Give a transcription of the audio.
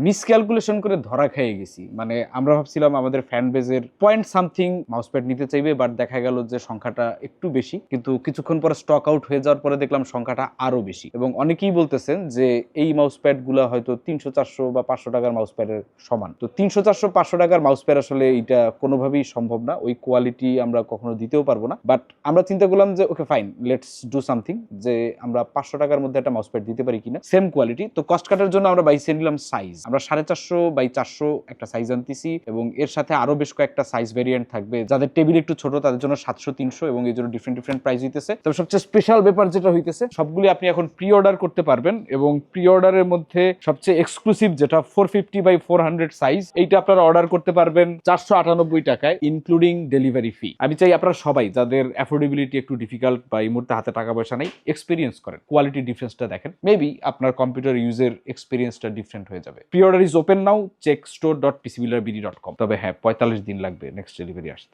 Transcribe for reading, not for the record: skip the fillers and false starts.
Miscalculation করে ধরা খেয়ে গেছি। মানে আমরা ভাবছিলাম আমাদের ফ্যান বেজের পয়েন্ট সামথিং মাউসপ্যাড নিতে চাইবে, বাট দেখা গেল যে সংখ্যাটা একটু বেশি, কিন্তু কিছুক্ষণ পরে স্টক আউট হয়ে যাওয়ার পরে দেখলাম সংখ্যাটা আরো বেশি। এবং অনেকেই বলতেছেন যে এই মাউসপ্যাড গুলা হয়তো 300-400 বা 500 টাকার মাউসপ্যাডের সমান। তো 300-400-500 টাকার মাউসপ্যাড আসলে এটা কোনোভাবেই সম্ভব না, ওই কোয়ালিটি আমরা কখনো দিতেও পারবো না। বাট আমরা চিন্তা করলাম যে okay fine, let's do something, যে আমরা 500 টাকার মধ্যে একটা মাউসপ্যাড দিতে পারি কিনা সেম কোয়ালিটি। তো কস্ট কাটার জন্য আমরা বাইসে নিলাম সাইজ। আমরা 450x400 একটা সাইজ আনতেছি, এবং এর সাথে আরো বেশ কয়েকটা সাইজ ভেরিয়েন্ট থাকবে। যাদের টেবিল একটু ছোট তাদের জন্য 700-300, এবং এই জন্য ডিফারেন্ট প্রাইস হইতেছে। তবে সবচেয়ে স্পেশাল ব্যাপার যেটা হইতেছে, সবগুলি আপনি এখন প্রি অর্ডার করতে পারবেন, এবং প্রি অর্ডারের মধ্যে সবচেয়ে এক্সক্লুসিভ যেটা 450x400 সাইজ, এইটা আপনারা অর্ডার করতে পারবেন 498 টাকায় ইনক্লুডিং ডেলিভারি ফি। আমি চাই আপনারা সবাই যাদের অ্যাফোর্ডেবিলিটি একটু ডিফিকাল্ট বা এই মুহূর্তে হাতে টাকা পয়সা নাই, এক্সপিরিয়েন্স করেন, কোয়ালিটি ডিফারেন্সটা দেখেন, মেবি আপনার কম্পিউটার ইউজের এক্সপিরিয়েন্সটা ডিফারেন্ট হয়ে যাবে। Pre order is open now, check store.pcbuilderbd.com। তবে হ্যাঁ, 45 দিন লাগবে নেক্সট ডেলিভারি আসতে।